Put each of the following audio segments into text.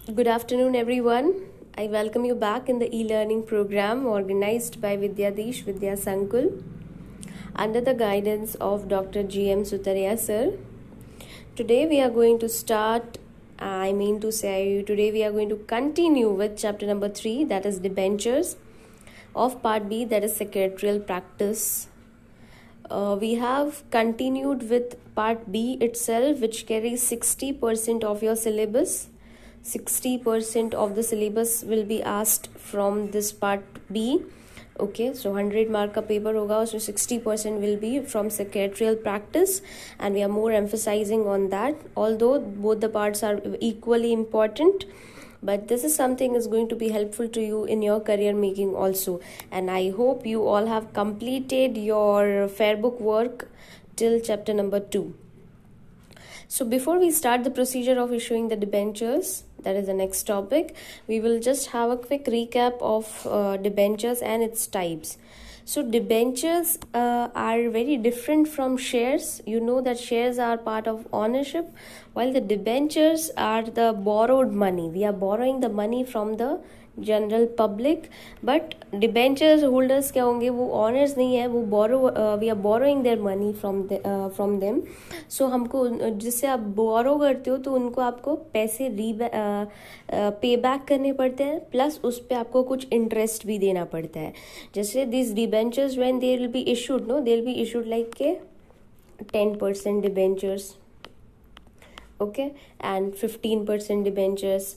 Good afternoon, everyone. I welcome you back in the e-learning program organized by Vidyadesh Vidya Sankul under the guidance of Dr. G.M. Sutaria sir. Today we are going to today we are going to continue with chapter number 3, that is debentures, of part B, that is secretarial practice. We have continued with part B itself, which carries 60% of your syllabus. 60% of the syllabus will be asked from this part B. Okay, so 100 mark का paper होगा, उसमें 60% will be from secretarial practice, and we are more emphasizing on that, although both the parts are equally important. But this is something is going to be helpful to you in your career making also, and I hope you all have completed your fair book work till chapter number 2. So before we start the procedure of issuing the debentures, that is the next topic, we will just have a quick recap of debentures and its types. So debentures are very different from shares. You know that shares are part of ownership, while the debentures are the borrowed money. We are borrowing the money from the general public, but debentures holders क्या होंगे, वो owners नहीं है, वो we are borrowing their money from them. So हमको जिससे आप बोरो करते हो तो उनको आपको पैसे पे बैक करने पड़ते हैं, प्लस उस पर आपको कुछ इंटरेस्ट भी देना पड़ता है. जैसे this debentures when they will be issued, they will be issued like के 10% debentures, okay, and 15% debentures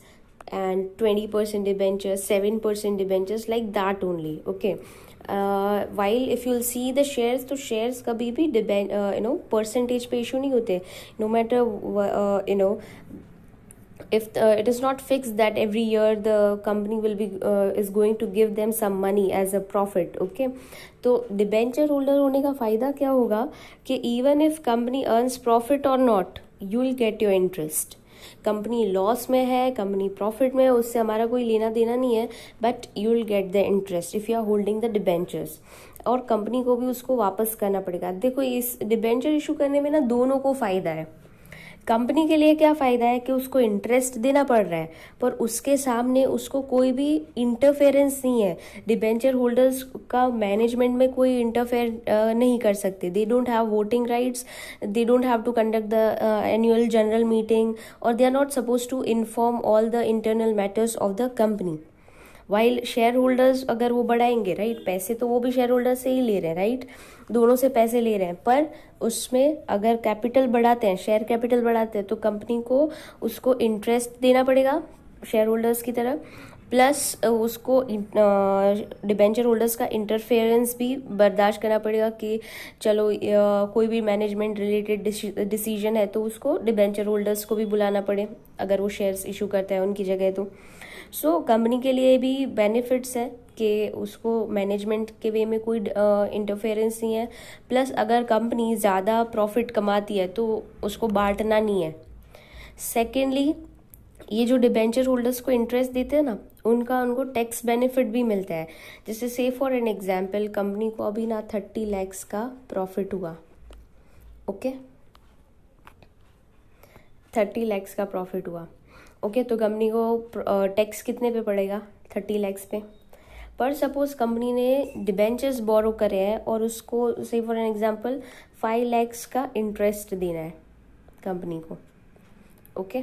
and 20% debentures, 7% debentures, like that only. Okay, while if you'll see the shares, तो shares कभी भी percentage पे issue नहीं होते, no matter if it is not fixed that every year the company will be is going to give them some money as a profit. Okay, तो debenture holder होने का फ़ायदा क्या होगा कि even if company earns profit और not, you will get your interest. Company loss में है, कंपनी प्रॉफिट में है, उससे हमारा कोई लेना देना नहीं है, but you will get the interest if you are holding the debentures. और कंपनी को भी उसको वापस करना पड़ेगा. देखो, इस डिबेंचर इशू करने में ना दोनों को फ़ायदा है. कंपनी के लिए क्या फ़ायदा है कि उसको इंटरेस्ट देना पड़ रहा है, पर उसके सामने उसको कोई भी इंटरफेरेंस नहीं है. डिबेंचर होल्डर्स का मैनेजमेंट में कोई इंटरफेयर नहीं कर सकते. They don't have voting rights, they don't have to conduct the annual general meeting, और they are not suppose to inform all the internal matters of the company. While share holders अगर वो बढ़ाएंगे, right, पैसे तो वो भी share holder से ही ले रहे हैं, राइट, दोनों से पैसे ले रहे हैं, पर उसमें अगर कैपिटल बढ़ाते हैं, शेयर कैपिटल बढ़ाते हैं, तो कंपनी को उसको इंटरेस्ट देना पड़ेगा शेयर होल्डर्स की तरफ, प्लस उसको डिबेंचर होल्डर्स का इंटरफेरेंस भी बर्दाश्त करना पड़ेगा कि चलो कोई भी मैनेजमेंट रिलेटेड डिसीजन है तो उसको डिबेंचर होल्डर्स को भी बुलाना पड़े अगर वो शेयर्स इशू करता है उनकी जगह. तो सो कंपनी के लिए भी बेनिफिट्स है कि उसको मैनेजमेंट के वे में कोई इंटरफेरेंस नहीं है, प्लस अगर कंपनी ज़्यादा प्रॉफिट कमाती है तो उसको बांटना नहीं है. सेकेंडली, ये जो डिबेंचर होल्डर्स को इंटरेस्ट देते हैं ना, उनको टैक्स बेनिफिट भी मिलता है. जैसे से फॉर एन एग्जांपल, कंपनी को अभी ना 30 lakhs का प्रॉफिट हुआ. ओके, 30 lakhs का प्रॉफिट हुआ. ओके, तो कंपनी को टैक्स कितने पे पड़ेगा? 30 lakhs पे. पर सपोज कंपनी ने डिबेंचर्स बोरो करे हैं और उसको से फॉर एन एग्जांपल 5 lakhs का इंटरेस्ट देना है कंपनी को. ओके,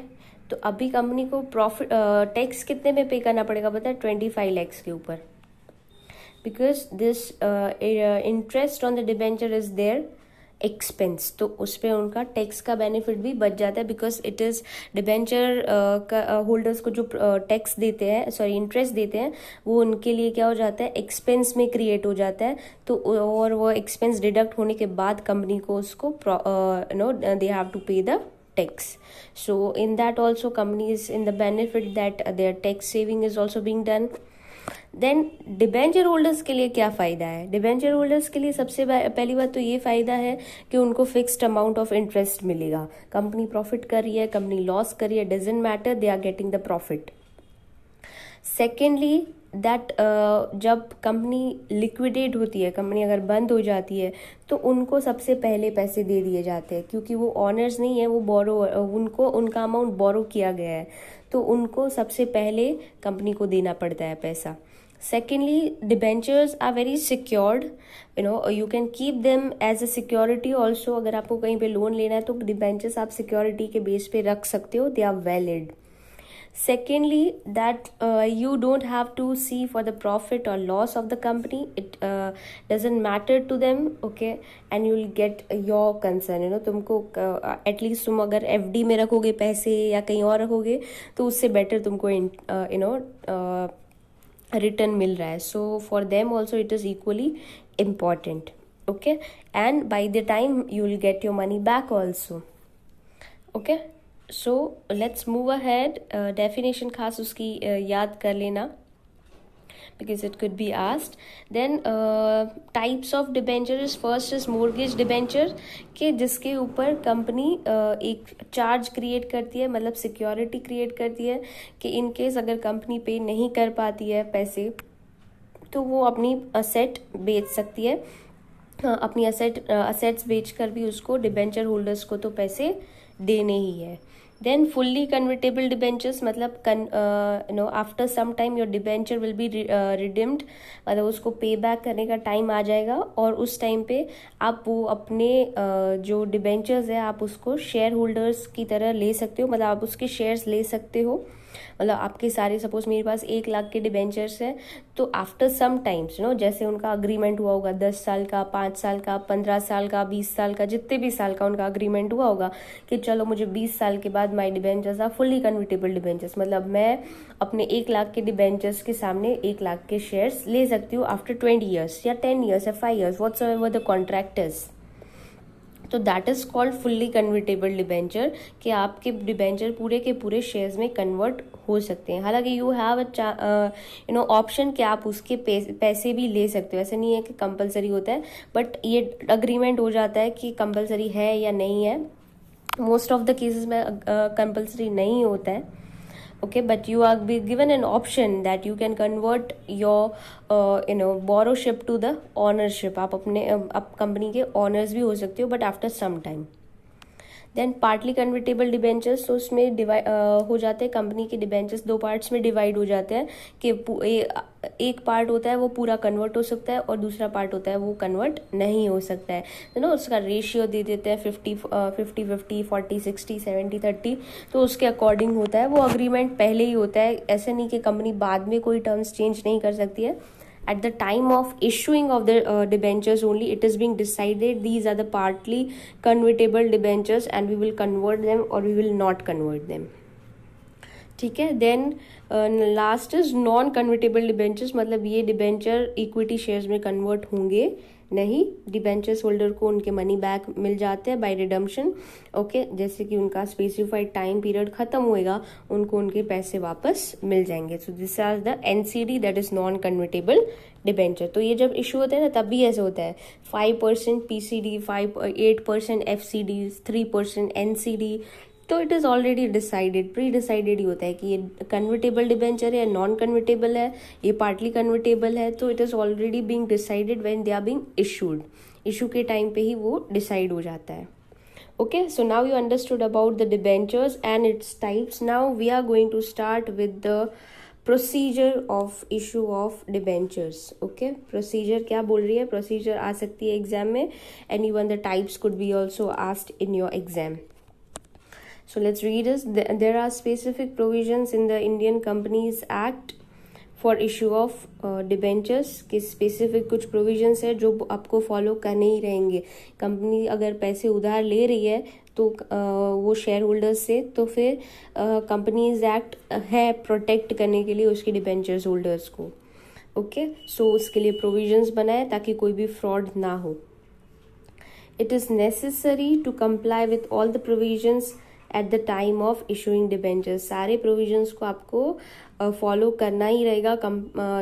तो अभी कंपनी को प्रॉफिट टैक्स कितने में पे करना पड़ेगा पता है? 25 lakhs के ऊपर, because this interest on the debenture is their expense, तो उस पर उनका टैक्स का बेनिफिट भी बच जाता है, because it is debenture holders को जो टैक्स देते हैं, सॉरी इंटरेस्ट देते हैं, वो उनके लिए क्या हो जाता है, एक्सपेंस में क्रिएट हो जाता है. तो और वो एक्सपेंस डिडक्ट होने के बाद कंपनी को उसको दे हैव टू पे the tax. So in that also company is in the benefit that their tax saving is also being done. Then debenture holders के लिए क्या फ़ायदा है? डिबेंचर होल्डर्स के लिए सबसे पहली बात तो ये फ़ायदा है कि उनको फिक्स्ड अमाउंट ऑफ इंटरेस्ट मिलेगा. कंपनी प्रॉफिट कर रही है, कंपनी लॉस कर रही है, doesn't matter, they are getting the profit. Secondly, that जब कंपनी लिक्विडेट होती है, कंपनी अगर बंद हो जाती है, तो उनको सबसे पहले पैसे दे दिए जाते हैं, क्योंकि वो ऑनर्स नहीं है, वो बोरो, उनको उनका अमाउंट बोरो किया गया है, तो उनको सबसे पहले कंपनी को देना पड़ता है पैसा. Secondly, debentures are very secured. You can keep them as a security also. अगर आपको कहीं पे लोन लेना है तो debentures आप security के बेस पे रख सकते हो. They are valid. Secondly, that you don't have to see for the profit or loss of the company. It doesn't matter to them, okay? And you will get your concern. तुमको at least तुम अगर FD में रखोगे पैसे या कहीं और रखोगे तो उससे better तुमको रिटर्न मिल रहा है. So for them also it is equally important. Okay, and by the time you will get your money back also. Okay, so let's move ahead. Definition खास उसकी याद कर लेना, because it could be asked. Then types of debentures, first is mortgage debenture, कि जिसके ऊपर company एक charge create करती है, मतलब सिक्योरिटी क्रिएट करती है कि इन केस अगर कंपनी पे नहीं कर पाती है पैसे तो वो अपनी असेट बेच सकती है. अपनी असेट्स बेच कर भी उसको डिबेंचर होल्डर्स को तो पैसे देने ही है. देन फुल्ली कन्वर्टेबल डिबेंचर्स, मतलब after some time your debenture will be redeemed, मतलब उसको पे बैक करने का टाइम आ जाएगा और उस टाइम पे आप वो अपने जो डिबेंचर्स है आप उसको शेयर होल्डर्स की तरह ले सकते हो, मतलब आप उसके शेयर्स ले सकते हो. मतलब आपके सारे, सपोज मेरे पास 1 लाख के डिबेंचर्स हैं, तो आफ्टर सम टाइम्स जैसे उनका अग्रीमेंट हुआ होगा 10 साल का, 5 साल का, 15 साल का, 20 साल का, जितने भी साल का उनका अग्रीमेंट हुआ होगा कि चलो मुझे 20 साल के बाद my debentures are fully convertible debentures, मतलब मैं अपने 1 लाख के डिबेंचर्स के सामने 1 लाख के शेयर्स ले सकती हूँ आफ्टर 20 ईयर्स या 10 ईयर्स या 5 ईयर्स, व्हाटसएवर द कॉन्ट्रैक्ट इज. तो that is called fully convertible debenture, कि आपके डिबेंचर पूरे के पूरे शेयर्स में कन्वर्ट हो सकते हैं. हालांकि यू हैव ऑप्शन कि आप उसके पैसे भी ले सकते हो, ऐसा नहीं है कि कंपलसरी होता है, बट ये अग्रीमेंट हो जाता है कि कंपलसरी है या नहीं है. मोस्ट ऑफ द केसेस में कंपलसरी नहीं होता है. Okay, but you are be given an option that you can convert your borrowship to the ownership. आप अपने आप कंपनी के ओनर्स भी हो सकते हो, but after some time. Then partly convertible debentures, तो उसमें डिवाइड हो जाते हैं कंपनी के डिबेंचर्स, 2 पार्ट्स में डिवाइड हो जाते हैं कि एक पार्ट होता है वो पूरा कन्वर्ट हो सकता है और दूसरा पार्ट होता है वो कन्वर्ट नहीं हो सकता है. उसका रेशियो दे देते हैं 50-50, 40-60, 70-30, तो उसके अकॉर्डिंग होता है. वो अग्रीमेंट पहले ही होता है, ऐसा नहीं कि कंपनी बाद में कोई टर्म्स चेंज नहीं कर सकती है. At the time of issuing of the debentures only, it is being decided these are the partly convertible debentures and we will convert them or we will not convert them. ठीक है. Then last is non convertible debentures, मतलब ये debenture equity shares में convert होंगे नहीं. Debentures holder को उनके money back मिल जाते हैं बाय रिडम्पशन. ओके, जैसे कि उनका स्पेसिफाइड टाइम पीरियड खत्म होएगा उनको उनके पैसे वापस मिल जाएंगे. So this are the NCD, that is non convertible debenture. तो ये जब इशू होता है ना तब भी ऐसे होता है. 5% PCD, 8% FCD, 3% NCD. तो it is already decided, pre decided ही होता है कि ये कन्वर्टेबल डिबेंचर है, नॉन कन्वर्टेबल है, ये पार्टली कन्वर्टेबल है. तो it is already being decided when they are being issued. Issue के टाइम पे ही वो डिसाइड हो जाता है. Okay, so now you understood about the debentures and its types. Now we are going to start with the procedure of issue of debentures. Okay, procedure क्या बोल रही है? प्रोसीजर आ सकती है एग्जाम में. Any one the types could be also asked in your exam. So let's read this. There are specific provisions in the Indian Companies Act for issue of debentures. कि specific कुछ provisions है जो आपको follow करने ही रहेंगे. Company अगर पैसे उधार ले रही है तो वो शेयर होल्डर्स से, तो फिर कंपनीज एक्ट है प्रोटेक्ट करने के लिए उसके डिबेंचर्स होल्डर्स को. ओके, सो उसके लिए प्रोविजंस बनाए ताकि कोई भी फ्रॉड ना हो. It is necessary to comply with all the provisions at the time of issuing debentures. सारे प्रोविजंस को आपको फॉलो करना ही रहेगा.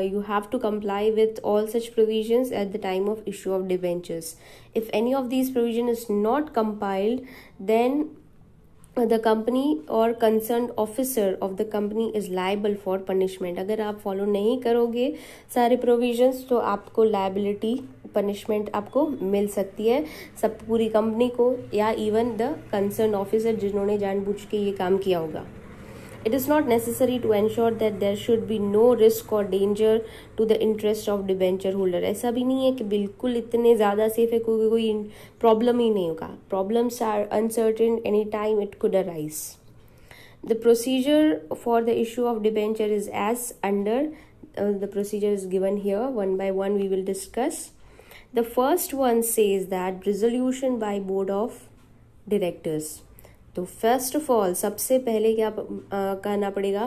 You have to comply with all such provisions at the time of issue of debentures. If any of these provision is not compiled, then the company or concerned officer of the company is liable for punishment. अगर आप follow नहीं करोगे सारे provisions तो आपको liability punishment आपको मिल सकती है, सब पूरी कंपनी को या इवन द कंसर्न ऑफिसर जिन्होंने जानबूझ के ये काम किया होगा. It is not necessary to ensure that there should be no risk or danger to the interest of debenture holder. ऐसा भी नहीं है कि बिल्कुल इतने ज़्यादा सेफ है, कोई प्रॉब्लम ही नहीं होगा. Problems are uncertain, any time it could arise. The procedure for the issue of debenture is as under. The procedure is given here. One by one we will discuss. The first one says that resolution by board of directors. तो first of all सबसे पहले क्या करना पड़ेगा,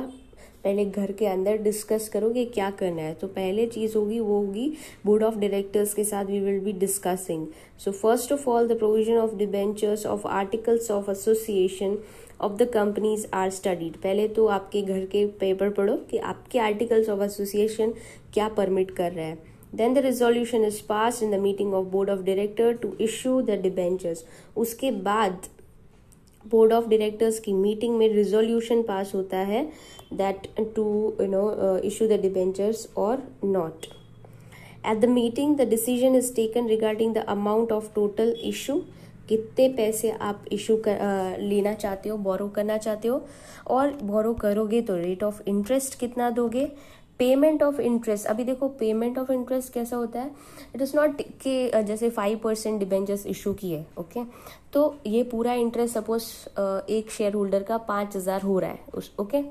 पहले घर के अंदर डिस्कस करोगे क्या करना है. तो पहले चीज़ होगी वो होगी बोर्ड ऑफ डायरेक्टर्स के साथ we will be discussing. So first of all the provision of debentures of articles of association of the companies are studied. पहले तो आपके घर के पेपर पढ़ो कि आपके आर्टिकल्स ऑफ एसोसिएशन क्या परमिट कर रहा है. Then the resolution is passed in the meeting of board of director to issue the debentures. उसके बाद बोर्ड ऑफ डायरेक्टर्स की मीटिंग में रिजोल्यूशन पास होता है that to issue the debentures और not. At the meeting the decision is taken regarding the amount of total issue. कितने पैसे आप इशू लेना चाहते हो, बोरो करना चाहते हो, और बोरो करोगे तो रेट ऑफ इंटरेस्ट कितना दोगे. पेमेंट ऑफ इंटरेस्ट, अभी देखो पेमेंट ऑफ इंटरेस्ट कैसा होता है. इट इज़ नॉट कि जैसे 5% डिबेंचर्स इशू किए, ओके, तो ये पूरा इंटरेस्ट सपोज एक शेयर होल्डर का 5,000 हो रहा है ओके.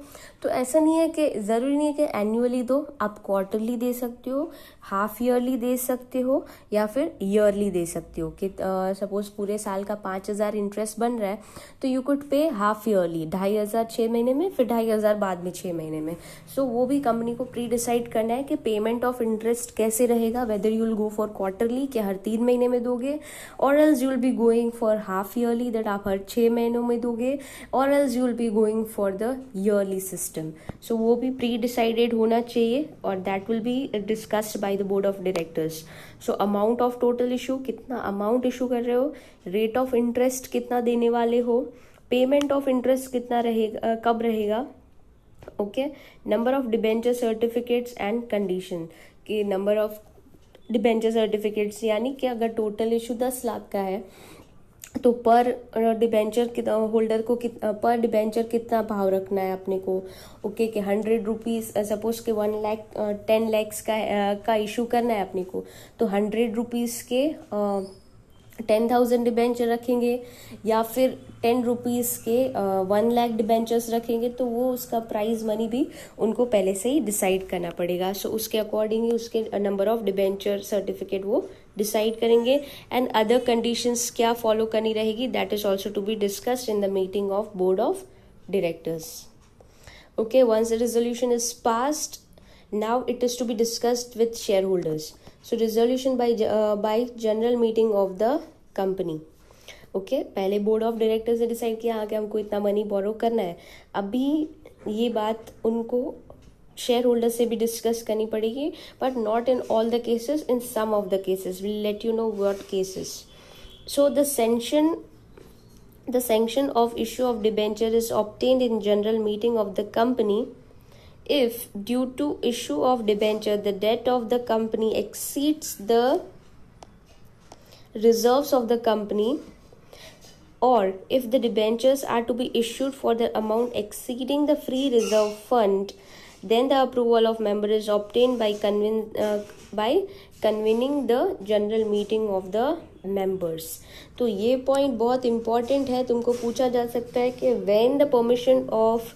तो ऐसा नहीं है कि ज़रूरी नहीं है कि एनुअली दो, आप क्वार्टरली दे सकते हो, हाफ ईयरली दे सकते हो, या फिर ईयरली दे सकते हो. कि सपोज पूरे साल का 5,000 इंटरेस्ट बन रहा है तो यू कुड पे हाफ ईयरली 2,500 6 महीने में, फिर 2,500 बाद में 6 महीने में. सो वो भी कंपनी को प्री डिसाइड करना है कि पेमेंट ऑफ इंटरेस्ट कैसे रहेगा, whether you will go for quarterly कि हर 3 महीने में दोगे, और else you will be going for half yearly that आप हर 6 महीनों में दोगे, और else you will be going for the yearly system. So वो भी प्री डिसाइडेड होना चाहिए और that will be discussed by the board of directors. So amount of total issue, कितना अमाउंट इशू कर रहे हो, रेट ऑफ इंटरेस्ट कितना देने वाले हो, पेमेंट ऑफ इंटरेस्ट कितना रहेगा, कब रहेगा, okay. Number of debenture certificates and condition, कि नंबर ऑफ डिबेंचर सर्टिफिकेट्स यानी कि अगर टोटल इशू 10 लाख का है तो पर डिबेंचर होल्डर को पर डिबेंचर कितना भाव रखना है अपने को, ओके, कि 100 रुपीज़ सपोज के 10 लैक्स का इशू करना है अपने को, तो 100 रुपीज़ के 10,000 डिबेंचर रखेंगे, या फिर 10 रुपीज़ के 1 लाख डिबेंचर्स रखेंगे. तो वो उसका प्राइस मनी भी उनको पहले से ही डिसाइड करना पड़ेगा. सो उसके अकॉर्डिंग ही उसके नंबर ऑफ डिबेंचर सर्टिफिकेट वो डिसाइड करेंगे. एंड अदर कंडीशंस क्या फॉलो करनी रहेगी, that is also to be discussed in the meeting of board of directors. Okay, once the resolution is passed, now it is to be discussed with shareholders. So resolution by general meeting of the company. Okay, पहले board of directors ने decide किया हाँ कि हमको इतना money borrow करना है. अभी ये बात उनको शेयर होल्डर से भी डिस्कस करनी पड़ेगी, but not in all the cases, in some of the cases. Will let you know what cases. So the sanction of issue of debenture is obtained in general meeting of the company if due to issue of debenture the debt of the company exceeds the reserves of the company, or if the debentures are to be issued for the amount exceeding the free reserve fund, then the approval of member is obtained by convening the general meeting of the members. तो ये point बहुत important है, तुमको पूछा जा सकता है कि when the permission of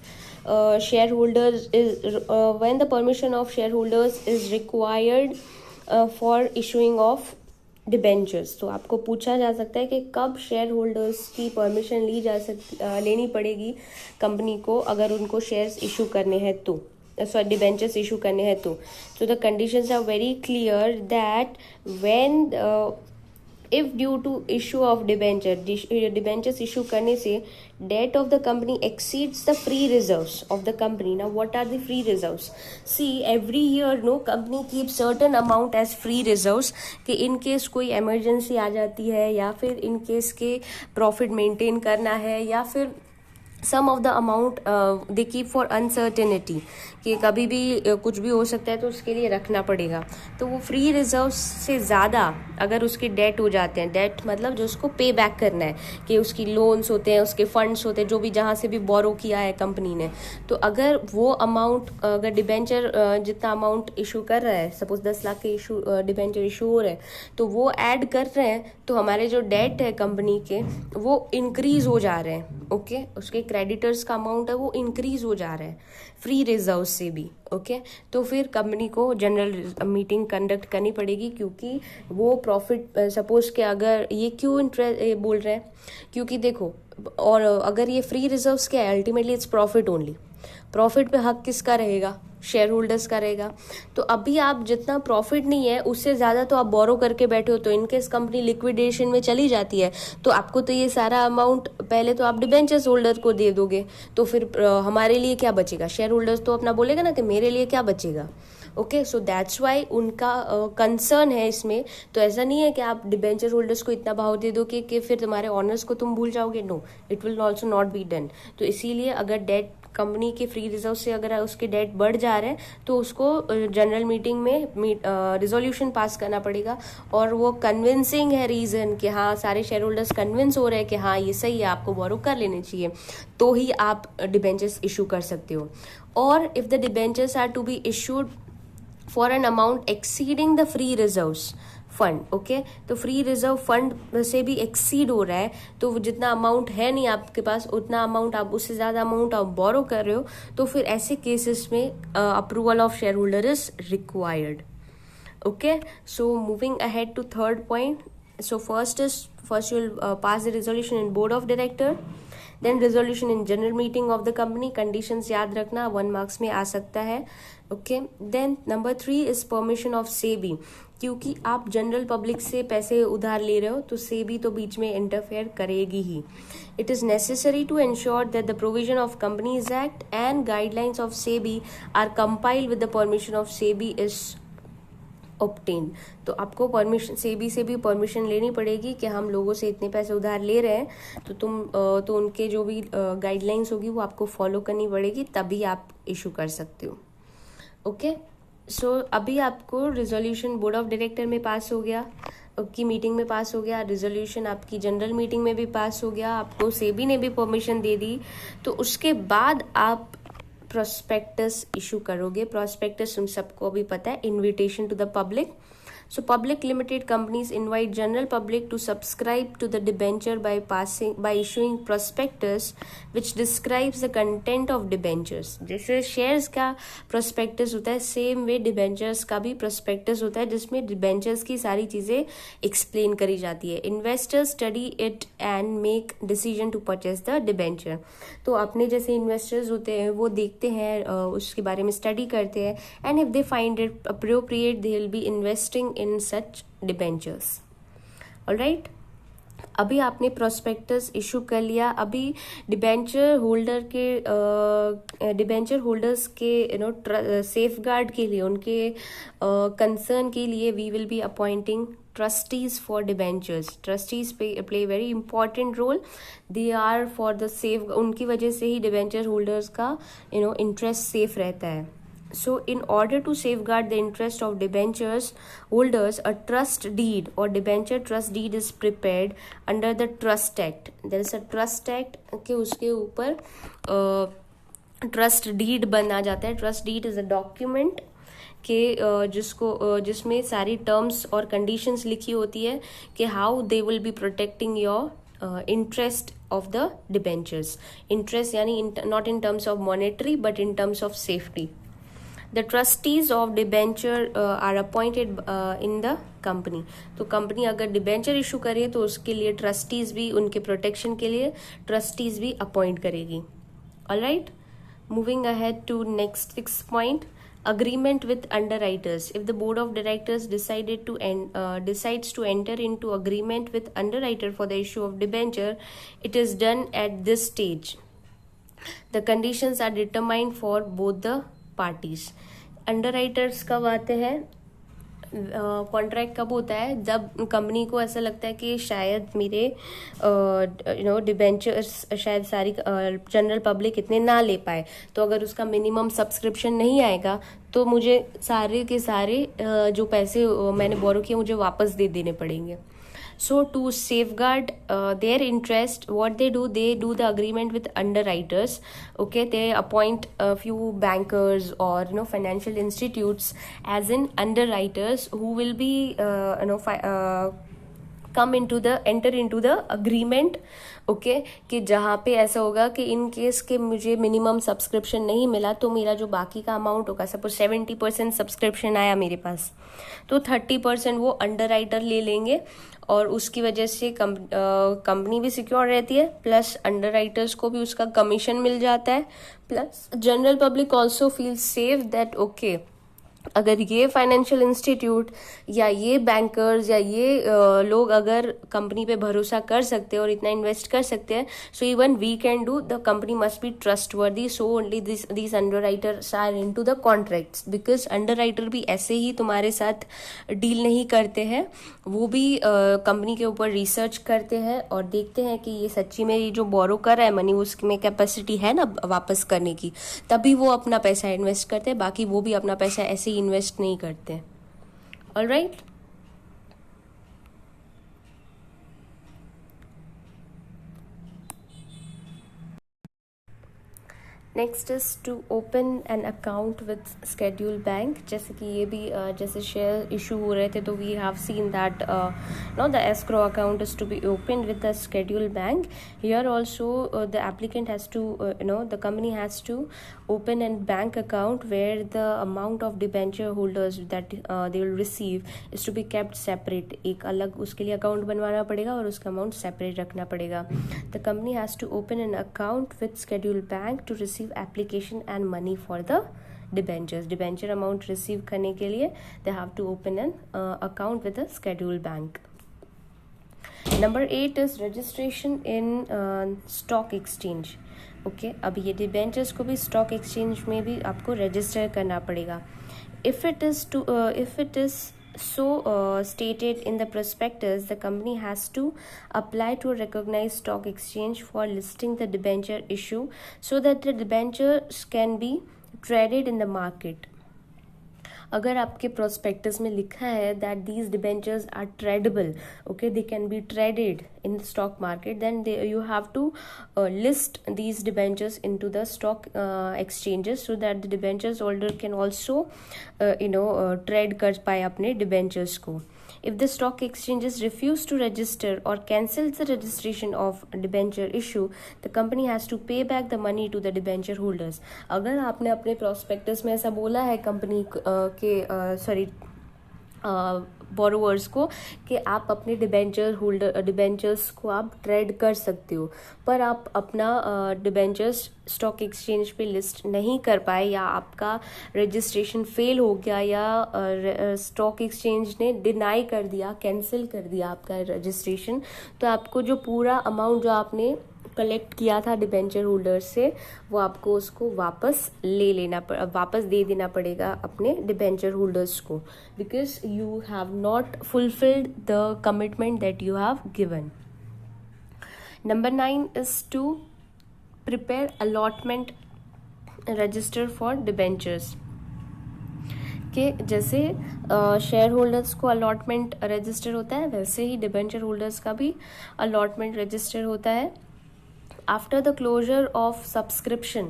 shareholders is required for issuing of debentures. तो आपको पूछा जा सकता है कि कब शेयर होल्डर्स की परमिशन लेनी पड़ेगी कंपनी को अगर उनको शेयर्स इशू करने हैं तो, सॉरी डिबेंचर्स इशू करने हैं तो. तो the conditions are very clear that when if due to issue of debentures issue करने से debt of the company exceeds the free reserves of the company. Now what are the free reserves? See, every year no company keeps certain amount as free reserves कि in case कोई emergency आ जाती है, या फिर in case के profit maintain करना है, या फिर some of the amount they keep for uncertainty, कि कभी भी कुछ भी हो सकता है तो उसके लिए रखना पड़ेगा। तो वो फ्री रिजर्व से ज़्यादा अगर उसके डेट हो जाते हैं, डेट मतलब जो उसको पे बैक करना है, कि उसकी लोन्स होते हैं, उसके फंड्स होते हैं, जो भी जहाँ से भी बोरो किया है कंपनी ने, तो अगर वो अमाउंट, अगर डिबेंचर जितना अमाउंट इशू कर रहा है, सपोज 10 लाख के इशू डिबेंचर इशू हो रहे हैं, तो वो ऐड कर रहे हैं, तो हमारे जो डेट है कंपनी के वो इंक्रीज हो जा रहे हैं। ओके, उसके क्रेडिटर्स का अमाउंट है वो इंक्रीज हो जा रहा है फ्री रिजर्व से भी। ओके, तो फिर कंपनी को जनरल मीटिंग कंडक्ट करनी पड़ेगी, क्योंकि वो प्रॉफिट, सपोज के अगर ये क्यों इंटरेस्ट बोल रहे हैं, क्योंकि देखो, और अगर ये फ्री रिजर्व्स क्या है, ultimately its profit only. Profit पे हक किसका रहेगा? शेयर होल्डर्स का रहेगा। तो अभी आप जितना प्रॉफिट नहीं है उससे ज़्यादा तो आप बोरो करके बैठे हो, तो इनकेस कंपनी लिक्विडेशन में चली जाती है तो आपको तो ये सारा अमाउंट पहले तो आप डिबेंचर्स होल्डर को दे दोगे, तो फिर हमारे लिए क्या बचेगा? शेयर होल्डर्स तो अपना बोलेगा ना कि मेरे लिए क्या बचेगा। ओके, सो दैट्स वाई उनका कंसर्न है इसमें। तो ऐसा नहीं है कि आप डिबेंचर होल्डर्स को इतना भाव दे दो कि फिर तुम्हारे ऑनर्स को तुम भूल जाओगे। No, it will also not be done. तो इसीलिए अगर डेट कंपनी के फ्री रिजर्व से अगर उसके डेट बढ़ जा रहे हैं तो उसको जनरल मीटिंग में रिजोल्यूशन पास करना पड़ेगा, और वो कन्विंसिंग है रीजन कि हाँ सारे शेयर होल्डर्स कन्विंस हो रहे हैं कि हाँ ये सही है, आपको बोरो कर लेने चाहिए, तो ही आप डिबेंचर्स इशू कर सकते हो। और if the debentures are to be issued for an amount exceeding the free reserves fund, okay, तो फ्री रिजर्व फंड से भी एक्सीड हो रहा है, तो जितना अमाउंट है नहीं आपके पास उतना अमाउंट आप, उससे ज़्यादा अमाउंट आप बोरो कर रहे हो, तो फिर ऐसे केसेस में approval of share holder is required. Okay, so moving ahead to third point. So first you'll pass the resolution in board of director, then resolution in general meeting of the company। conditions याद रखना, 1 marks में आ सकता है। Okay, then number 3 is permission of SEBI, क्योंकि आप general public से पैसे उधार ले रहे हो तो सेबी तो बीच में इंटरफेयर करेगी ही। It is necessary to ensure that the provision of companies act and guidelines of SEBI are complied with the permission of SEBI is obtain. तो आपको परमिशन, सेबी से भी परमिशन लेनी पड़ेगी कि हम लोगों से इतने पैसे उधार ले रहे हैं, तो तो उनके जो भी गाइडलाइंस होगी वो आपको फॉलो करनी पड़ेगी, तभी आप इशू कर सकते हो। ओके, सो अभी आपको रिजोल्यूशन बोर्ड ऑफ डायरेक्टर में पास हो गया, की मीटिंग में पास हो गया, रिजोल्यूशन आपकी जनरल मीटिंग में भी पास हो गया, आपको सेबी ने भी परमिशन दे दी, तो उसके बाद आप प्रोस्पेक्टस इशू करोगे। प्रोस्पेक्टस उन सबको भी पता है, invitation to the public. So public limited companies invite general public to subscribe to the debenture by issuing prospectus which describes the content of debentures। जैसे shares का prospectus होता है, सेम वे debentures का भी prospectus होता है, जिसमें debentures की सारी चीज़ें explain करी जाती है। Investors study it and make decision to purchase the debenture। तो अपने जैसे investors होते हैं वो देखते हैं, उसके बारे में study करते हैं, and if they find it appropriate they will be investing in such debentures। Alright, अभी आपने प्रोस्पेक्टस इशू कर लिया। अभी डिबेंचर होल्डर के डिबेंचर होल्डर्स के सेफ गार्ड के लिए, उनके कंसर्न के लिए we will be appointing trustees for debentures। trustees play very important role। they are for the safe, उनकी वजह से ही डिबेंचर होल्डर्स का इंटरेस्ट सेफ रहता है। So in order to safeguard the interest of debentures holders, a trust deed or debenture trust deed is prepared under the Trust Act। There is a Trust Act के उसके ऊपर trust deed बना जाता है। Trust deed is a document के जिसमें सारी terms और कंडीशंस लिखी होती है कि how they will be protecting your interest of the debentures। interest यानी not in terms of monetary but in terms of safety। The trustees of debenture are appointed in the company। तो company अगर debenture issue करे तो उसके लिए trustees भी, उनके protection के लिए ट्रस्टीज भी अपॉइंट करेगी। All right, moving ahead to next 6th point, agreement with underwriters। if the board of directors decides to enter into agreement with underwriter for the issue of debenture, it is done at this stage। the conditions are determined for both the parties. Underwriters कब आते हैं? Contract कब होता है? जब company को ऐसा लगता है कि शायद मेरे डिबेंचर्स शायद सारी जनरल पब्लिक इतने ना ले पाए, तो अगर उसका मिनिमम सब्सक्रिप्शन नहीं आएगा तो मुझे सारे के सारे जो पैसे मैंने बोरो किए मुझे वापस दे देने पड़ेंगे. So to safeguard their interest, what they do the agreement with underwriters. Okay, they appoint a few bankers or financial institutes as in underwriters who will be enter into the agreement. Okay कि जहाँ पे ऐसा होगा कि in case के मुझे minimum subscription नहीं मिला तो मेरा जो बाकी का अमाउंट होगा, सपोज 70% सब्सक्रिप्शन आया मेरे पास, तो 30% वो अंडरराइटर ले लेंगे और उसकी वजह से कंपनी भी सिक्योर रहती है, प्लस अंडरराइटर्स को भी उसका कमीशन मिल जाता है, plus general public also feel safe that okay अगर ये फाइनेंशियल इंस्टीट्यूट या ये बैंकर्स या ये लोग अगर कंपनी पे भरोसा कर सकते हैं और इतना इन्वेस्ट कर सकते हैं, so even we can do. The company must be trustworthy. So only this underwriters are into the contracts, because underwriter भी ऐसे ही तुम्हारे साथ डील नहीं करते हैं. वो भी कंपनी के ऊपर रिसर्च करते हैं और देखते हैं कि ये सच्ची में ये जो बोरो कर रहा है मनी, उसमें कैपेसिटी है ना वापस करने की, तभी वो अपना पैसा इन्वेस्ट करते हैं. बाकी वो भी अपना पैसा ऐसे इन्वेस्ट नहीं करते. Alright, next is to open an account with schedule bank. जैसे कि ये भी जैसे शेयर इशू हो रहे थे तो we have seen that no the escrow account is to be open with the schedule bank. Here also the applicant has to the company has to open a bank account where the amount of debenture holders that they will receive is to be kept separate. एक अलग उसके लिए account बनवाना पड़ेगा और उसका amount separate रखना पड़ेगा. The company has to open an account with scheduled bank to receive application and money for the debentures. Debenture amount receive करने के लिए they have to open an account with a scheduled bank. Number 8 is registration in stock exchange. Okay अब ये debentures को भी stock exchange में भी आपको रजिस्टर करना पड़ेगा. If it is so stated in the prospectus, the company has to apply to a recognized stock exchange for listing the debenture issue so that the debentures can be traded in the market. अगर आपके prospectus में लिखा है that these debentures are tradable, okay they can be traded in stock market, then you have to list these debentures into the stock exchanges so that the debentures holder can also trade कर पाए अपने debentures को. If the stock exchanges refuse to register or cancels the registration of debenture issue, the company has to pay back the money to the debenture holders. अगर आपने अपने prospectus में ऐसा बोला है कंपनी के बोरोवर्स को कि आप अपने डिबेंचर्स को आप ट्रेड कर सकते हो, पर आप अपना डिबेंचर्स स्टॉक एक्सचेंज पे लिस्ट नहीं कर पाए या आपका रजिस्ट्रेशन फेल हो गया या स्टॉक एक्सचेंज ने डिनाई कर दिया, कैंसिल कर दिया आपका रजिस्ट्रेशन, तो आपको जो पूरा अमाउंट जो आपने कलेक्ट किया था डिबेंचर होल्डर से वो आपको उसको वापस वापस दे देना पड़ेगा अपने डिबेंचर होल्डर्स को, because you have not fulfilled the commitment that you have given. Number 9 is to prepare allotment register for debentures. कि जैसे शेयर होल्डर्स को अलॉटमेंट रजिस्टर होता है वैसे ही डिबेंचर होल्डर्स का भी अलॉटमेंट रजिस्टर होता है. After the closure of subscription,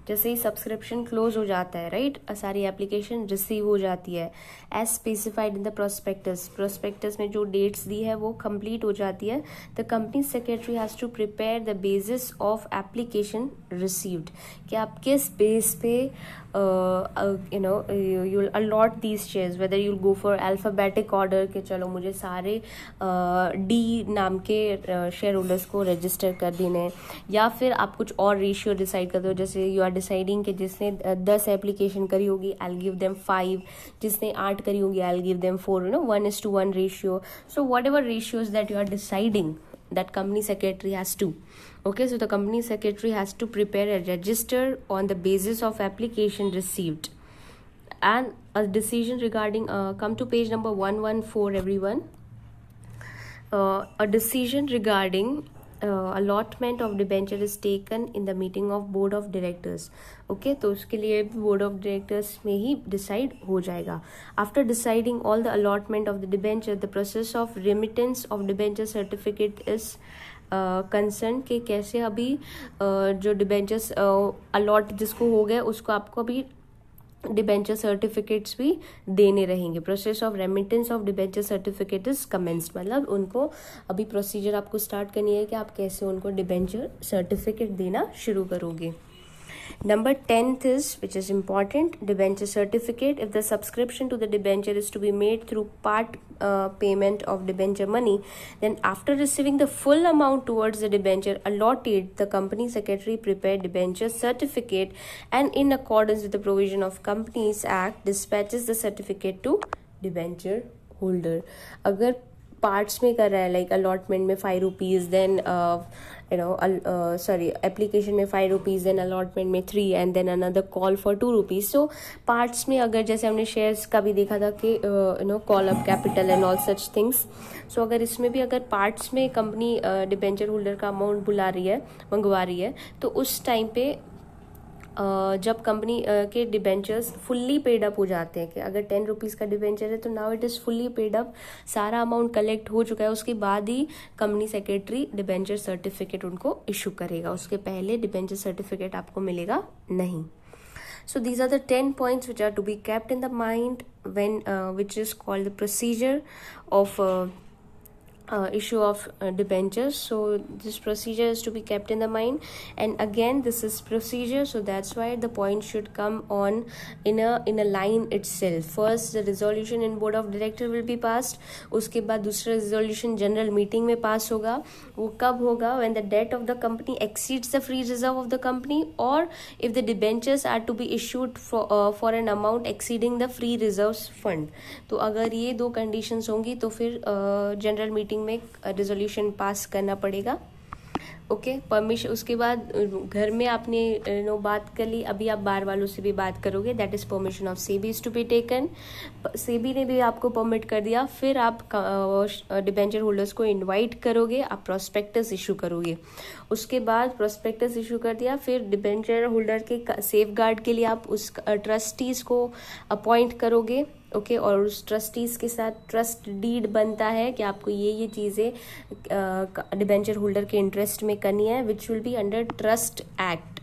जैसे ही सब्सक्रिप्शन क्लोज हो जाता है, राइट, सारी एप्लीकेशन रिसीव हो जाती है as specified in the prospectus में जो डेट्स दी है वो कंप्लीट हो जाती है. The company secretary has to prepare the basis of application received, कि आप किस बेस पे you'll allot these shares, whether you'll go for alphabetic order कि चलो मुझे सारे डी नाम के शेयर होल्डर्स को रजिस्टर कर देने, या फिर आप कुछ और रेशियो डिसाइड करते हो. जैसे यू आर डिसाइडिंग कि जिसने 10 एप्लीकेशन करी होगी आई विल गिव देम 5, जिसने 8 करी होगी I will give them 4, 1:1 ratio. So whatever ratios that you are deciding, that company secretary has to. Okay, so the company secretary has to prepare a register on the basis of application received. and a decision regarding come to page number 114 everyone. A decision regarding allotment of debenture is taken in the meeting of board of directors. Okay, तो उसके लिए board of directors में ही decide हो जाएगा. After deciding all the allotment of the debenture, the process of remittance of debenture certificate is concern कि कैसे अभी जो डिबेंचर्स अलॉट जिसको हो गया उसको आपको अभी डिबेंचर सर्टिफिकेट्स भी देने रहेंगे. Process of remittance of debenture certificate is commenced, मतलब उनको अभी प्रोसीजर आपको स्टार्ट करनी है कि आप कैसे उनको डिबेंचर सर्टिफिकेट देना शुरू करोगे. Number 10th is, which is important, debenture certificate. If the subscription to the debenture is to be made through part payment of debenture money, then after receiving the full amount towards the debenture allotted, the company secretary prepared debenture certificate and in accordance with the provision of Companies Act dispatches the certificate to debenture holder. अगर parts में कर रहा है like allotment में 5 rupees then application में 5 rupees then allotment में 3 and then another call for 2 rupees. So parts में अगर जैसे हमने शेयर्स का भी देखा था कि call up capital and all such things. So अगर इसमें भी अगर पार्ट्स में कंपनी डिबेंचर होल्डर का अमाउंट मंगवा रही है तो उस टाइम पे जब कंपनी के डिबेंचर्स फुल्ली पेड अप हो जाते हैं कि अगर 10 रुपीज़ का डिबेंचर है तो now it is fully paid up, सारा अमाउंट कलेक्ट हो चुका है, उसके बाद ही कंपनी सेक्रेटरी डिबेंचर सर्टिफिकेट उनको इशू करेगा. उसके पहले डिबेंचर सर्टिफिकेट आपको मिलेगा नहीं. So these are the 10 points which are to be kept in the mind when which is called the procedure of issue of debentures. So this procedure is to be kept in the mind, and again this is procedure, so that's why the point should come on in a line itself. First the resolution in board of director will be passed, उसके बाद दूसरा resolution general meeting में pass होगा. वो कब होगा? when the debt of the company exceeds the free reserve of the company or if the debentures are to be issued for an amount exceeding the free reserves fund. तो अगर ये दो conditions होंगी तो फिर general meeting में resolution pass करना पड़ेगा. Okay, permission. उसके बाद घर में आपने बात कर ली, अभी आप बार वालों से भी बात करोगे. That is permission of SEBI is to be taken. SEBI ने भी आपको परमिट कर दिया, फिर आप डिबेंचर होल्डर्स को इनवाइट करोगे, आप प्रोस्पेक्टस इशू करोगे. उसके बाद प्रोस्पेक्टस इशू कर दिया, फिर डिबेंचर होल्डर के सेफ गार्ड के लिए आप उस ट्रस्टीज को अपॉइंट करोगे. ओके, और उस ट्रस्टीज के साथ ट्रस्ट डीड बनता है कि आपको ये चीज़ें डिबेंचर होल्डर के इंटरेस्ट में करनी है, which will be under trust act.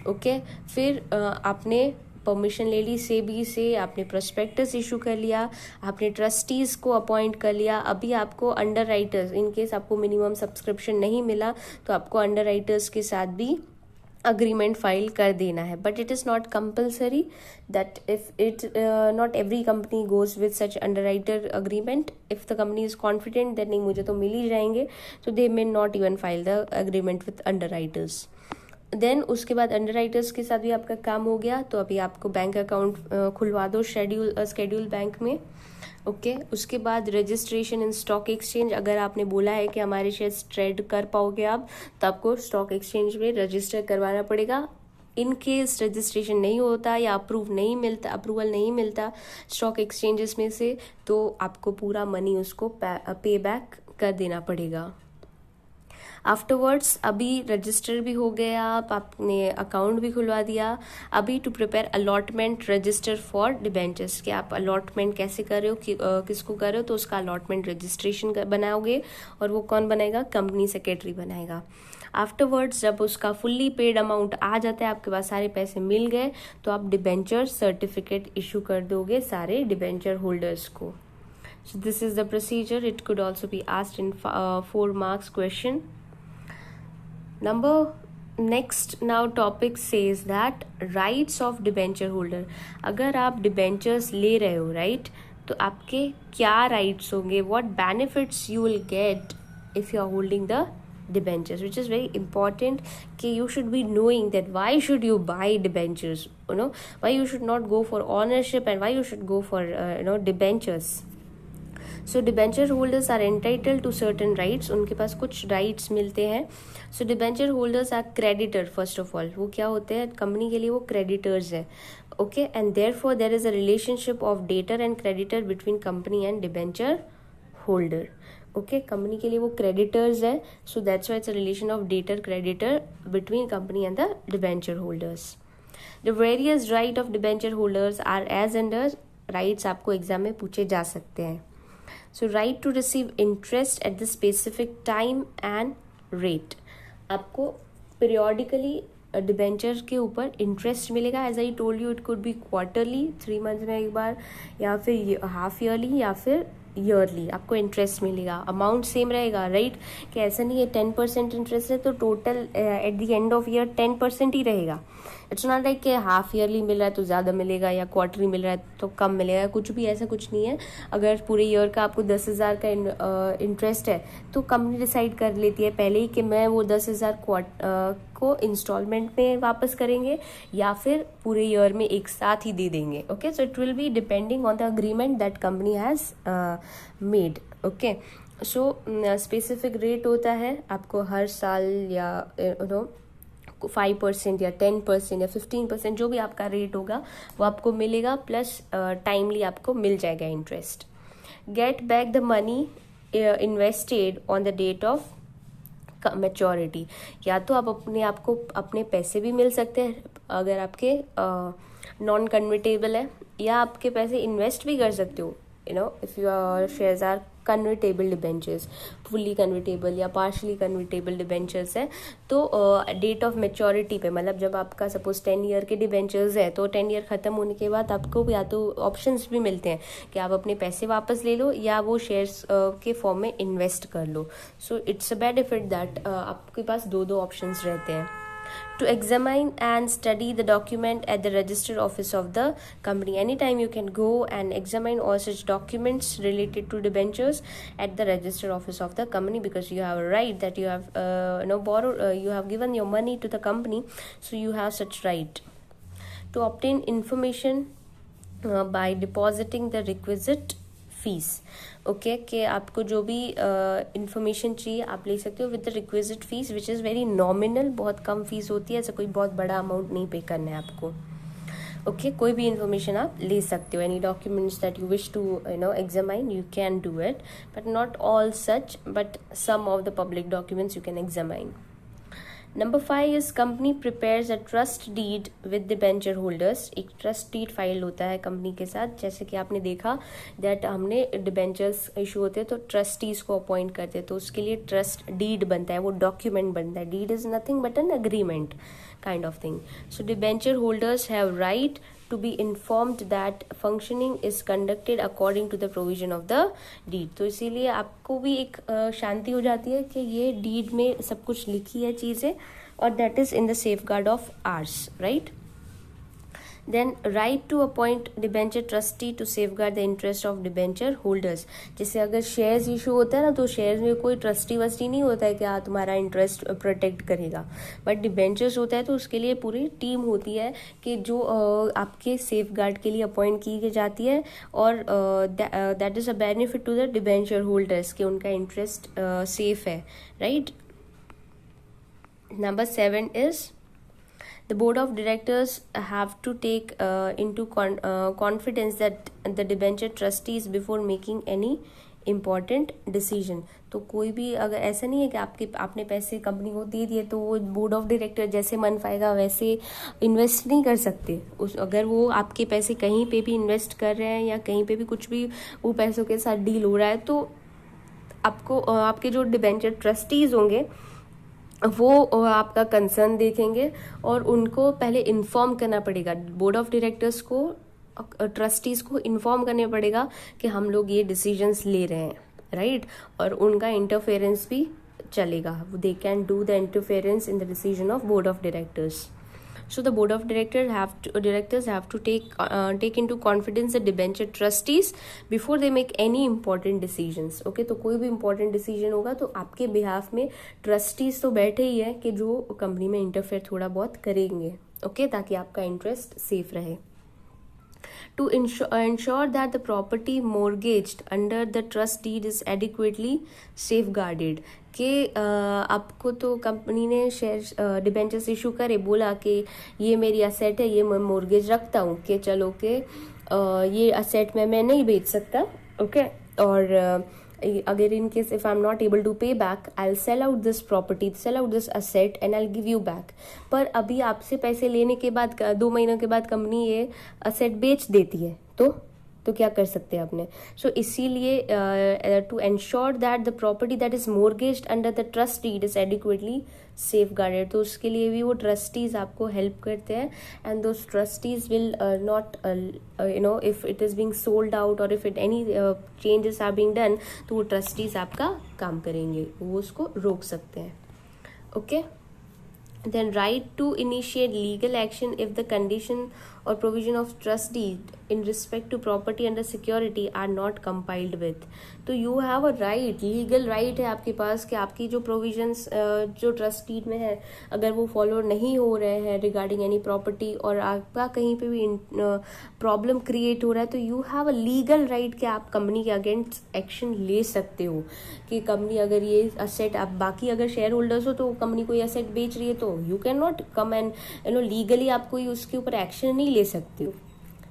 Okay, फिर आपने परमिशन ले ली सेबी से, आपने प्रोस्पेक्टस इशू कर लिया, आपने ट्रस्टीज़ को अपॉइंट कर लिया. अभी आपको अंडर राइटर्स, इन केस आपको मिनिमम सब्सक्रिप्शन नहीं मिला तो आपको अंडर राइटर्स के साथ भी agreement फाइल कर देना है. But it is not compulsory that if it not every company goes with such underwriter agreement. If the company is confident that नहीं मुझे तो मिल ही जाएंगे, तो दे मे नॉट इवन file the agreement with underwriters. Then उसके बाद अंडरराइटर्स के साथ भी आपका काम हो गया, तो अभी आपको बैंक अकाउंट खुलवा दो शेड्यूल बैंक में. ओके, उसके बाद रजिस्ट्रेशन इन स्टॉक एक्सचेंज. अगर आपने बोला है कि हमारे शेयर्स ट्रेड कर पाओगे आप, तो आपको स्टॉक एक्सचेंज में रजिस्टर करवाना पड़ेगा. इन केस रजिस्ट्रेशन नहीं होता या अप्रूवल नहीं मिलता स्टॉक एक्सचेंजेस में से, तो आपको पूरा मनी उसको पे बैक कर देना पड़ेगा. आफ्टरवर्ड्स अभी रजिस्टर भी हो गया, आपने अकाउंट भी खुलवा दिया. अभी to prepare allotment register for debentures, कि आप अलॉटमेंट कैसे कर रहे हो, किसको कर रहे हो, तो उसका अलॉटमेंट रजिस्ट्रेशन बनाओगे, और वो कौन बनाएगा? कंपनी सेक्रेटरी बनाएगा. आफ्टरवर्ड्स जब उसका फुल्ली पेड अमाउंट आ जाता है, आपके पास सारे पैसे मिल गए, तो आप डिबेंचर सर्टिफिकेट इशू कर दोगे सारे डिबेंचर होल्डर्स को. So this is the procedure. It could also be asked in 4 marks question. Next now topic says that rights of debenture holder. अगर आप debentures ले रहे हो, right, तो आपके क्या rights होंगे? What benefits you will get if you are holding the debentures, which is very important. कि you should be knowing that why should you buy debentures, why you should not go for ownership and why you should go for debentures. So debenture holders are entitled to certain rights, उनके पास कुछ rights मिलते हैं. So debenture holders are creditor. First of all वो क्या होते हैं, company के लिए वो क्रेडिटर्स है. Okay, and therefore there is a relationship of debtor and creditor between company and debenture holder. Okay, company के लिए वो क्रेडिटर्स है, so that's why it's a relation of debtor creditor between company and the debenture holders. The various right of debenture holders are as under. Rights आपको एग्जाम में पूछे जा सकते हैं. So right to receive interest at the specific time and rate. आपको periodically debenture के ऊपर इंटरेस्ट मिलेगा. As I told you, it could be quarterly, 3 month में एक बार, या फिर हाफ ईयरली, या फिर ईयरली आपको इंटरेस्ट मिलेगा. अमाउंट सेम रहेगा, राइट, कि ऐसा नहीं है 10% इंटरेस्ट है तो total at the end of year 10% ही रहेगा. इट्स नॉट लाइक कि हाफ ईयरली मिल रहा है तो ज़्यादा मिलेगा या क्वार्टरली मिल रहा है तो कम मिलेगा, कुछ भी ऐसा कुछ नहीं है. अगर पूरे ईयर का आपको 10,000 का इंटरेस्ट है तो कंपनी डिसाइड कर लेती है पहले ही कि मैं वो 10,000 को इंस्टॉलमेंट में वापस करेंगे या फिर पूरे ईयर में एक साथ ही दे देंगे. Okay, so it will be depending on the agreement that company has made. Okay, so specific rate होता है आपको हर साल, या 5% या 10% या 15%, जो भी आपका रेट होगा वो आपको मिलेगा, प्लस टाइमली आपको मिल जाएगा interest. Get back the money invested on the date of maturity. या तो आप आपको अपने पैसे भी मिल सकते हैं अगर आपके नॉन कन्वर्टेबल है, या आपके पैसे इन्वेस्ट भी कर सकते हो. If your shares are convertible debentures, fully convertible या पार्शली कन्वर्टेबल डिबेंचर्स है, तो डेट ऑफ मैच्योरिटी पे, मतलब जब आपका सपोज 10 ईयर के डिबेंचर्स है तो 10 ईयर खत्म होने के बाद आपको या तो ऑप्शंस भी मिलते हैं कि आप अपने पैसे वापस ले लो या वो शेयर्स के फॉर्म में इन्वेस्ट कर लो. So it's a benefit that आपके पास दो ऑप्शंस रहते हैं. To examine and study the document at the registered office of the company. Anytime you can go and examine all such documents related to debentures at the registered office of the company, because you have a right that you have you have given your money to the company, so you have such right to obtain information by depositing the requisite fees. Okay, कि आपको जो भी information चाहिए आप ले सकते हो with the requisite fees which is very nominal. बहुत कम फीस होती है, ऐसा कोई बहुत बड़ा अमाउंट नहीं पे करना है आपको. ओके, कोई भी इंफॉर्मेशन आप ले सकते हो. Any documents that you wish to examine you can do it, but not all such, but some of the public documents you can examine. Number 5 is company prepares a trust deed with debenture holders. एक trust deed file होता है company के साथ. जैसे कि आपने देखा that हमने डिबेंचर्स इशू होते हैं तो ट्रस्टीज को अपॉइंट करते हैं, तो उसके लिए ट्रस्ट डीड बनता है, वो डॉक्यूमेंट बनता है. Deed is nothing but an agreement kind of thing. So debenture holders have right to be informed that functioning is conducted according to the provision of the deed. तो इसीलिए आपको भी एक शांति हो जाती है कि ये डीड में सब कुछ लिखी है चीज़ें, और that is in the safeguard of ours, right. Then right to appoint debenture trustee to safeguard the interest of debenture holders. जैसे अगर शेयर्स इशू होता है ना, तो शेयर्स में कोई ट्रस्टी वस्टी नहीं होता है कि हाँ तुम्हारा इंटरेस्ट प्रोटेक्ट करेगा, बट डिबेंचर्स होता है तो उसके लिए पूरी टीम होती है कि जो आपके सेफगार्ड के लिए अपॉइंट की जाती है, और that is a benefit to the debenture holders कि उनका इंटरेस्ट सेफ है, right. Number 7 is the board of directors have to take into confidence that the debenture trustees before making any important decision. तो कोई भी अगर ऐसा नहीं है कि आपने पैसे कंपनी को दे दिए तो वो बोर्ड ऑफ डायरेक्टर जैसे मन पाएगा वैसे इन्वेस्ट नहीं कर सकते. अगर वो आपके पैसे कहीं पे भी इन्वेस्ट कर रहे हैं या कहीं पे भी कुछ भी वो पैसों के साथ डील हो रहा है, तो आपको आपके जो डिबेंचर ट्रस्टीज होंगे वो आपका कंसर्न देखेंगे और उनको पहले इन्फॉर्म करना पड़ेगा. बोर्ड ऑफ डायरेक्टर्स को ट्रस्टीज को इन्फॉर्म करना पड़ेगा कि हम लोग ये डिसीजंस ले रहे हैं, राइट. और उनका इंटरफेरेंस भी चलेगा. They can do the interference in the decision of board of directors. So the board of directors have to take into confidence the debenture trustees before they make any important decisions. Okay, तो कोई भी important decision होगा तो आपके behalf में trustees तो बैठे ही है कि जो कंपनी में इंटरफेयर थोड़ा बहुत करेंगे, okay, ताकि आपका इंटरेस्ट सेफ रहे. to ensure that the property mortgaged under the trust deed is adequately safeguarded. कि आपको तो कंपनी ने शेयर डिबेंचर्स इशू करे, बोला कि ये मेरी असेट है, ये मैं मोर्गेज रखता हूँ, कि चलो कि ये असेट मैं नहीं बेच सकता, ओके, और अगर in case if I am not able to pay back, I will sell out this property, sell out this asset and I will give you back. पर अभी आपसे पैसे लेने के बाद 2 महीनों के बाद कंपनी ये असेट बेच देती है, तो क्या कर सकते हैं आपने. सो इसीलिए to ensure that the property that is mortgaged under the trust deed is adequately safeguarded, तो उसके लिए भी वो ट्रस्टीज आपको हेल्प करते हैं. And those trustees will not if it is being sold out और if it any changes are being done, तो वो ट्रस्टीज आपका काम करेंगे, वो उसको रोक सकते हैं. Okay. Then right to initiate legal action if the condition or provision of trust deed in respect to property under security are not complied with. तो you have a right, legal right है आपके पास कि आपकी जो provisions जो trust deed में है, अगर वो follow नहीं हो रहे हैं regarding any property और आपका कहीं पे भी problem create हो रहा है, तो you have a legal right कि आप company के against action ले सकते हो. कि company अगर ये asset, आप बाकी अगर shareholders हो तो company कोई asset बेच रही है तो you cannot come and legally आप कोई उसके ऊपर action नहीं ले सकते हो,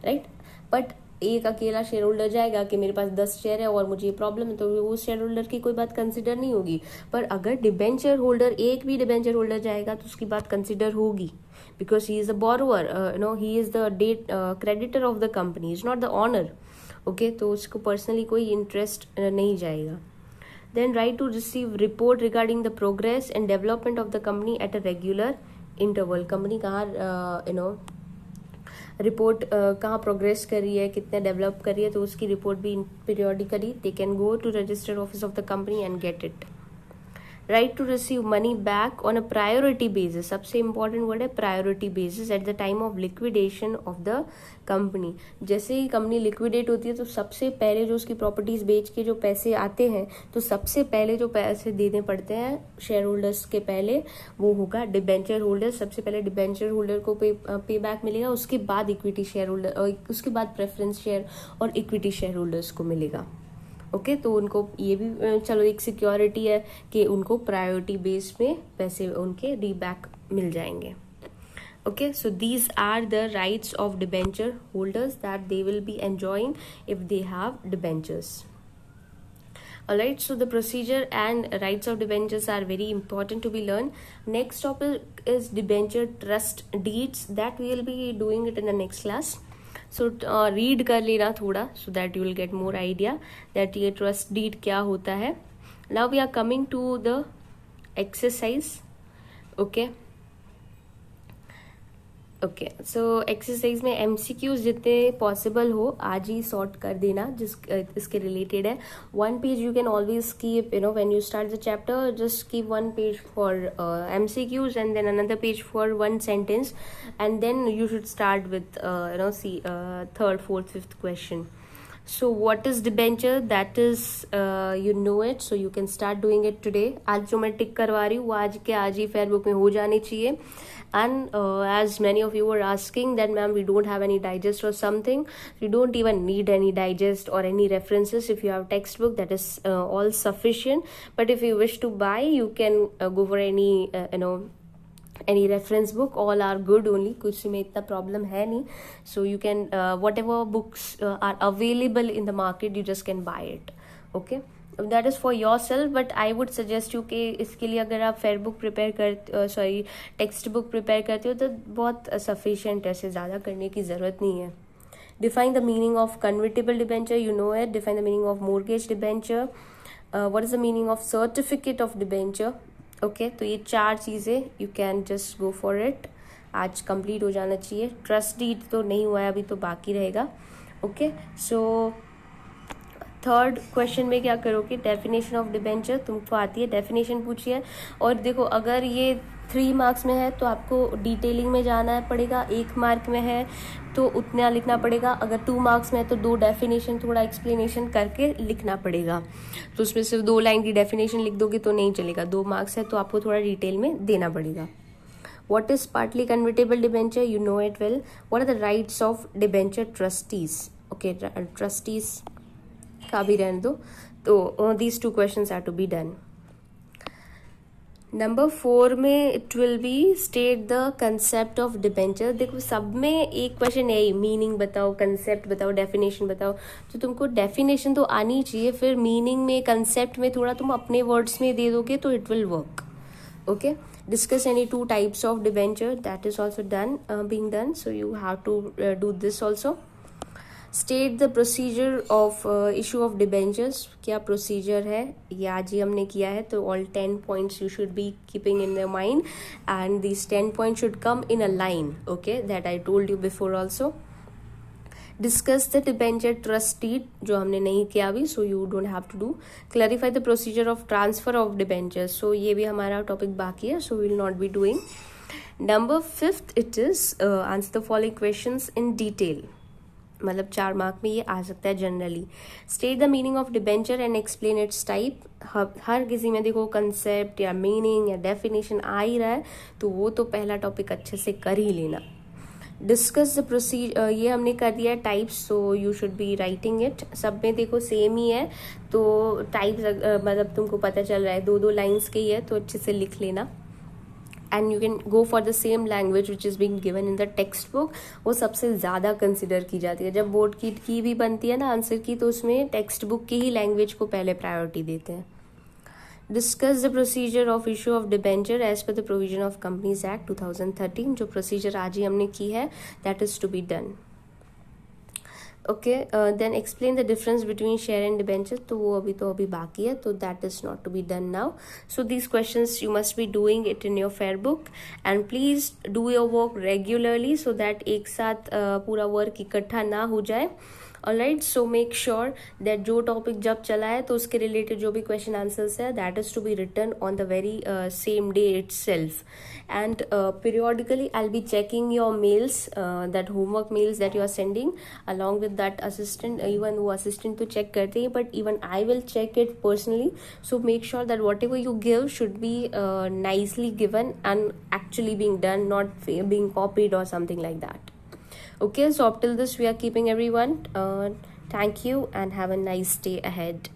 राइट. बट एक अकेला शेयर होल्डर जाएगा कि मेरे पास 10 शेयर है और मुझे ये प्रॉब्लम है, तो वो शेयर होल्डर की कोई बात कंसिडर नहीं होगी. पर अगर डिबेंचर होल्डर, एक भी डिबेंचर होल्डर जाएगा तो उसकी बात कंसिडर होगी, because he is the borrower, he is the creditor of the company, is not the owner. Okay, तो उसको पर्सनली कोई इंटरेस्ट नहीं जाएगा. Then right to receive report regarding the progress and development of the company at a regular interval. Company कहाँ report कहाँ progress कर रही है, कितने डेवलप कर रही है, तो उसकी रिपोर्ट भी periodically they can go to registered office of the company and get it. Right to receive money back on a priority basis. सबसे इंपॉर्टेंट वर्ड है priority basis. At the time of liquidation of the company, जैसे ही company liquidate होती है तो सबसे पहले जो उसकी प्रॉपर्टीज बेच के जो पैसे आते हैं, तो सबसे पहले जो पैसे देने पड़ते हैं शेयर होल्डर्स के पहले, वो होगा डिबेंचर होल्डर. सबसे पहले डिबेंचर होल्डर को पे बैक मिलेगा, उसके बाद इक्विटी शेयर होल्डर, उसके बाद प्रेफरेंस शेयर और इक्विटी शेयर होल्डर्स को मिलेगा. ओके, तो उनको ये भी चलो एक सिक्योरिटी है कि उनको प्रायोरिटी बेस में पैसे उनके रीबैक मिल जाएंगे. Okay, so these are the rights of debenture holders that they will be enjoying if they have debentures. Alright, so the procedure and rights of debentures are very important to be learned. Next topic is debenture trust deeds, that we will be doing it in the next class. So read कर लेना थोड़ा, so that you will get more idea that ये trust deed क्या होता है. Now we are coming to the exercise. Okay. Okay, so exercise में MCQs जितने possible हो आज ही सॉर्ट कर देना इसके रिलेटेड है. 1 page you can always keep, when you start the chapter just keep 1 page for MCQs and then another page for 1 sentence, and then you should start with third, fourth, fifth question. So what is debenture? That is you know it, so you can start doing it today. आज जो मैं टिक करवा रही हूँ वो आज के आज ही फेयरबुक में हो जानी चाहिए. And as many of you were asking that ma'am we don't have any digest or something, you don't even need any digest or any references. If you have textbook, that is all sufficient. But if you wish to buy, you can go for any any reference book. All are good only, कुछ में इतना problem है नहीं. So you can whatever books are available in the market, you just can buy it. Okay, that is for yourself, but I would suggest you कि इसके लिए अगर आप फेयर बुक प्रिपेयर कर टेक्स्ट बुक प्रिपेयर करते हो तो बहुत sufficient है, इससे ज़्यादा करने की ज़रूरत नहीं है. Define the meaning of convertible debenture, you know it. Define the meaning of mortgage debenture. What is the meaning of certificate of debenture? Okay, तो ये 4 चीज़ें you can just go for it. आज कंप्लीट हो जाना चाहिए. Trust deed तो नहीं हुआ है अभी, तो बाकी रहेगा. ओके, सो थर्ड क्वेश्चन में क्या करोगे, डेफिनेशन ऑफ डिबेंचर तुमको आती है, डेफिनेशन पूछी है. और देखो अगर ये 3 मार्क्स में है तो आपको डिटेलिंग में जाना पड़ेगा. 1 मार्क में है तो उतना लिखना पड़ेगा. अगर 2 मार्क्स में है तो 2 डेफिनेशन थोड़ा एक्सप्लेनेशन करके लिखना पड़ेगा. तो उसमें सिर्फ 2 लाइन की डेफिनेशन लिख दोगे तो नहीं चलेगा. 2 मार्क्स है तो आपको थोड़ा डिटेल में देना पड़ेगा. What is partly convertible debenture? You know it well. What are the rights of debenture trustees? Okay, trustees का भी रहने दो. तो these two questions are to be done. Number 4 में it will be state the concept of debenture. देखो सब में एक क्वेश्चन है, मीनिंग बताओ, कंसेप्ट बताओ, डेफिनेशन बताओ. तो तुमको डेफिनेशन तो आनी चाहिए, फिर मीनिंग में, कंसेप्ट में थोड़ा तुम अपने वर्ड्स में दे दोगे तो it will work. Okay. Discuss any 2 types of debenture. That is also done, being done. So you have to do this also. State the procedure of issue of debentures. क्या procedure है ये आज ही हमने किया है. तो all 10 points you should be keeping in your mind, and these 10 points should come in a line. Okay, that I told you before also. Discuss the debenture trustee, जो हमने नहीं किया अभी, so you don't have to do. Clarify the procedure of transfer of debentures. So ये भी हमारा topic बाकी है, so we will not be doing. Number 5 it is answer the following questions in detail. मतलब 4 मार्क में ये आ सकता है generally. State the meaning of debenture and explain its type. हर किसी में देखो कंसेप्ट या मीनिंग या डेफिनेशन आ ही रहा है, तो वो तो पहला टॉपिक अच्छे से कर ही लेना. डिस्कस द प्रोसीजर, ये हमने कर दिया है types, so you should be writing it. सब में देखो सेम ही है, तो टाइप्स मतलब तुमको पता चल रहा है 2-2 लाइन्स के ही है, तो अच्छे से लिख लेना. And you can go for the same language which is being given in the text book. वो सबसे ज़्यादा कंसिडर की जाती है. जब बोर्ड की भी बनती है ना आंसर की, तो उसमें टेक्स्ट बुक की ही लैंग्वेज को पहले प्रायोरिटी देते हैं. Discuss the procedure of issue of debenture as per the provision of companies act 2013. जो प्रोसीजर आज ही हमने की है, that is to be done. Okay. Then explain the difference between share and debenture. तो वो अभी बाकी है, तो that is not to be done now. So these questions you must be doing it in your fair book, and please do your work regularly, so that एक साथ पूरा work इकट्ठा ना हो जाए. Alright. So make sure that जो topic जब चला है तो उसके रिलेटेड जो भी क्वेश्चन आंसर्स है, that is to be written on the very same day itself. And periodically I'll be checking your mails, that homework mails that you are sending. Along with that assistant, even वो assistant तो check करते हैं, but even I will check it personally. So make sure that whatever you give should be nicely given and actually being done, not being copied or something like that. Okay, so up till this we are keeping everyone. Thank you and have a nice day ahead.